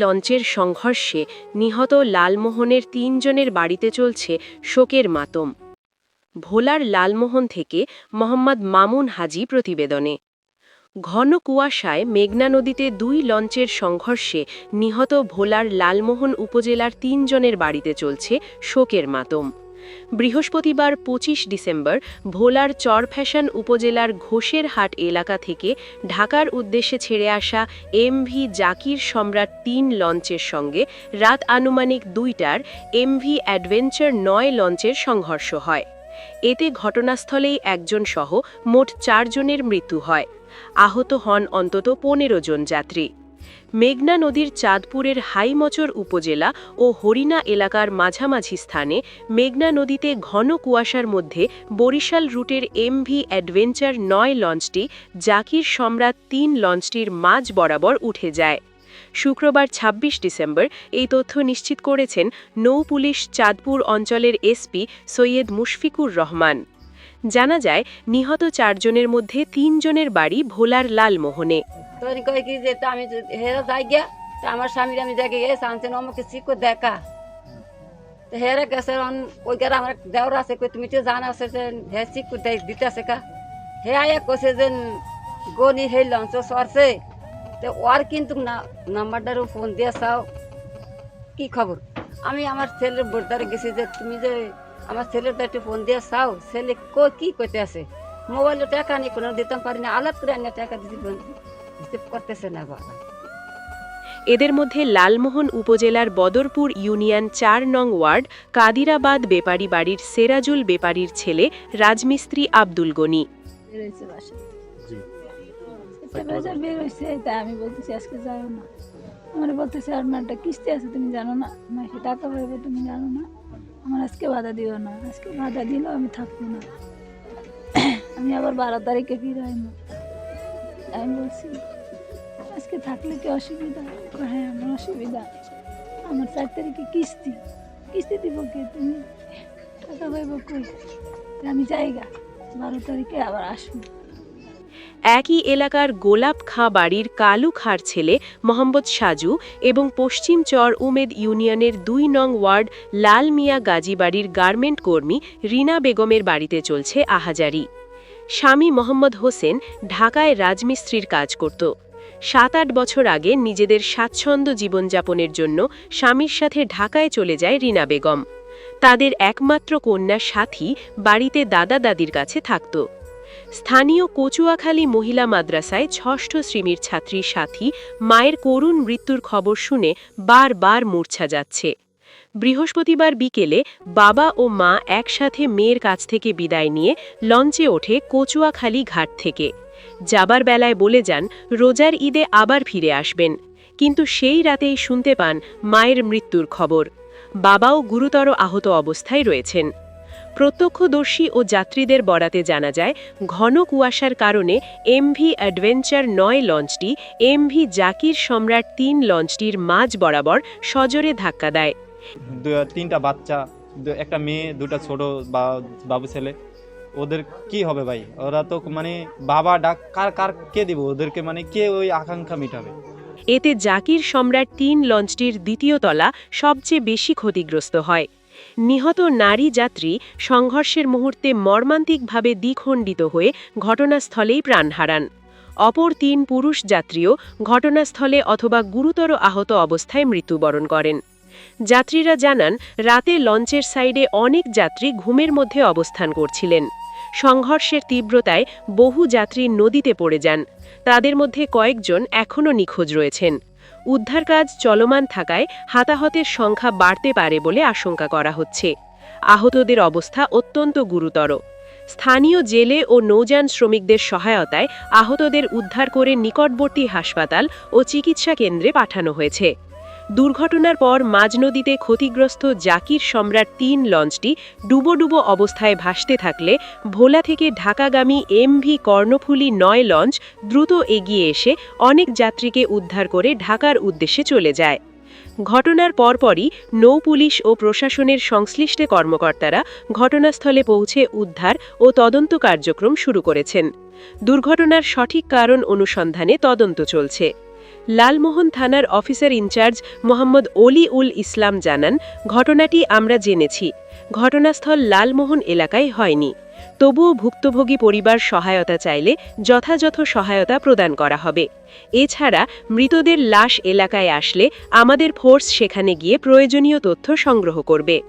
লঞ্চের সংঘর্ষে নিহত লালমোহনের ৩ জনের বাড়িতে চলছে শোকের মাতম। ভোলার লালমোহন থেকে মোহাম্মদ মামুন হাজি প্রতিবেদনে। ঘন কুয়াশায় মেঘনা নদীতে ২ লঞ্চের সংঘর্ষে নিহত ভোলার লালমোহন উপজেলার ৩ জনের বাড়িতে চলছে শোকের মাতম। বৃহস্পতিবার ২৫ ডিসেম্বর ভোলার চরফ্যাশন উপজেলার ঘোষেরহাট এলাকা থেকে ঢাকার উদ্দেশ্যে ছেড়ে আসা এমভি জাকির সম্রাট ৩ লঞ্চের সঙ্গে রাত আনুমানিক ২টার এমভি অ্যাডভেঞ্চার ৯ লঞ্চের সংঘর্ষ হয়। এতে ঘটনাস্থলেই একজন সহ মোট ৪ জনের মৃত্যু হয়। আহত হন অন্তত ১৫ জন যাত্রী। মেঘনা নদীর চাঁদপুরের হাইমচর উপজেলা ও হরিণা এলাকার মাঝামাঝি স্থানে মেঘনা নদীতে ঘন কুয়াশার মধ্যে বরিশাল রুটের এমভি অ্যাডভেঞ্চার ৯ লঞ্চটি জাকির সম্রাট ৩ লঞ্চটির মাঝ বরাবর উঠে যায়। শুক্রবার ২৬ ডিসেম্বর এই তথ্য নিশ্চিত করেছেন নৌপুলিশ চাঁদপুর অঞ্চলের এসপি সৈয়দ মুশফিকুর রহমান। জানা যায়, নিহত ৪ জনের মধ্যে ৩ জনের বাড়ি ভোলার লালমোহনে। আমার স্বামীর আমি দেখে গেছে আনছেন আমাকে শিখো দেখা হেরে গেছে ওই কার আমার দেওয়ার আছে তুমি তো জানা আছে যে হে শিখু দিতে আছে কা হে আয়া কছে যে গনি হে লঞ্চ সরছে তো ওর কিন্তু নাম্বারটারও ফোন দিয়ে চাও কি খবর। আমি আমার ছেলের বোর্ডারে গেছি যে তুমি যে আমার ছেলেটা একটু ফোন দিয়ে চাও ছেলে কি করতে আছে মোবাইলে টাকা নিয়ে কোনো দিতাম পারি না আলাপ করে আনিয়ে টাকা দিতে করতেছে না বাবা। এদের মধ্যে লালমোহন উপজেলার বদরপুর ইউনিয়ন ৪ নং ওয়ার্ড কাদিরাবাদ বেপারি বাড়ির সেরাজুল বেপারির ছেলে রাজমিস্ত্রি আব্দুল গনি। আমি বলতেছি আজকে যাও না, আমার বলতেছে আপনার একটা কিস্তি আছে তুমি জানো না, মাসে টাকা পাইবে তুমি জানো না, আমার আজকে বাধা দিও না, আজকে বাধা দিলেও আমি থাকবো না, আমি আবার ১২ তারিখে ফিরে আইবো। আমি বলছি আজকে থাকলে কি অসুবিধা? হ্যাঁ আমার অসুবিধা, আমার ৪ তারিখে কিস্তি দিব কে, তুমি টাকা পাইব কই, আমি যাইগা ১২ তারিখে আবার আসবো। একই এলাকার গোলাপ খাঁ বাড়ির কালু খাঁর ছেলে মোহাম্মদ সাজু এবং পশ্চিম চর উমেদ ইউনিয়নের ২ নং ওয়ার্ড লাল মিয়া গাজী বাড়ির গার্মেন্ট কর্মী রিনা বেগমের বাড়িতে চলছে আহাজারি। স্বামী মোহাম্মদ হোসেন ঢাকায় রাজমিস্ত্রির কাজ করত। ৭-৮ বছর আগে নিজেদের স্বাচ্ছন্দ্য জীবনযাপনের জন্য স্বামীর সাথে ঢাকায় চলে যায় রিনা বেগম। তাদের একমাত্র কন্যা সাথী বাড়িতে দাদা দাদির কাছে থাকত। স্থানীয় কচুয়াখালী মহিলা মাদ্রাসায় ৬ষ্ঠ শ্রেণীর ছাত্রী সাথী মায়ের করুণ মৃত্যুর খবর শুনে বারবার মূর্ছা যাচ্ছে। বৃহস্পতিবার বিকেলে বাবা ও মা একসাথে মেয়ের কাছ থেকে বিদায় নিয়ে লঞ্চে ওঠে কচুয়াখালী ঘাট থেকে। যাবার বেলায় বলে যান রোজার ঈদে আবার ফিরে আসবেন, কিন্তু সেই রাতেই শুনতে পান মায়ের মৃত্যুর খবর। বাবাও গুরুতর আহত অবস্থায় রয়েছেন। প্রত্যক্ষদর্শী ও যাত্রীদের বরাতে জানা যায়, ঘন কুয়াশার কারণে এমভি অ্যাডভেঞ্চার ৯ লঞ্চটি এমভি জাকির সম্রাট ৩ লঞ্চটির মাঝ বরাবর সজোরে ধাক্কা দেয়। ৩টা বাচ্চা, একটা মেয়ে, 2টা ছোট বাবু ছেলে, ওদের কি হবে ভাই? ওরা তো মানে বাবা ডাক কার কে দিব ওদেরকে, মানে কে ওই আকাঙ্ক্ষা মিটাবে? এতে জাকির সম্রাট ৩ লঞ্চটির দ্বিতীয় তলা সবচেয়ে বেশি ক্ষতিগ্রস্ত হয়। নিহত নারী যাত্রী সংঘর্ষের মুহূর্তে মর্মান্তিকভাবে দ্বিখণ্ডিত হয়ে ঘটনাস্থলেই প্রাণ হারান। অপর ৩ পুরুষ যাত্রীও ঘটনাস্থলে অথবা গুরুতর আহত অবস্থায় মৃত্যুবরণ করেন। যাত্রীরা জানান, রাতে লঞ্চের সাইডে অনেক যাত্রী ঘুমের মধ্যে অবস্থান করছিলেন। সংঘর্ষের তীব্রতায় বহু যাত্রী নদীতে পড়ে যান। তাদের মধ্যে কয়েকজন এখনও নিখোঁজ রয়েছেন। উদ্ধার কাজ চলমান থাকায় হতাহতের সংখ্যা বাড়তে পারে বলে আশঙ্কা করা হচ্ছে। আহতদের অবস্থা অত্যন্ত গুরুতর। স্থানীয় জেলে ও নৌযান শ্রমিকদের সহায়তায় আহতদের উদ্ধার করে নিকটবর্তী হাসপাতাল ও চিকিৎসা কেন্দ্রে পাঠানো হয়েছে। দুর্ঘটনার পর মাঝনদীতে ক্ষতিগ্রস্ত জাকির সম্রাট ৩ লঞ্চটি ডুবো অবস্থায় ভাসতে থাকলে ভোলা থেকে ঢাকাগামী এমভি কর্ণফুলী ৯ লঞ্চ দ্রুত এগিয়ে এসে অনেক যাত্রীকে উদ্ধার করে ঢাকার উদ্দেশ্যে চলে যায়। ঘটনার পরপরই নৌপুলিশ ও প্রশাসনের সংশ্লিষ্ট কর্মকর্তারা ঘটনাস্থলে পৌঁছে উদ্ধার ও তদন্ত কার্যক্রম শুরু করেছেন। দুর্ঘটনার সঠিক কারণ অনুসন্ধানে তদন্ত চলছে। লালমোহন থানার অফিসার ইনচার্জ মোহাম্মদ অলি উল ইসলাম জানান, ঘটনাটি আমরা জেনেছি। ঘটনাস্থল লালমোহন এলাকায় হয়নি। তবুও ভুক্তভোগী পরিবার সহায়তা চাইলে যথাযথ সহায়তা প্রদান করা হবে। এছাড়া মৃতদের লাশ এলাকায় আসলে আমাদের ফোর্স সেখানে গিয়ে প্রয়োজনীয় তথ্য সংগ্রহ করবে।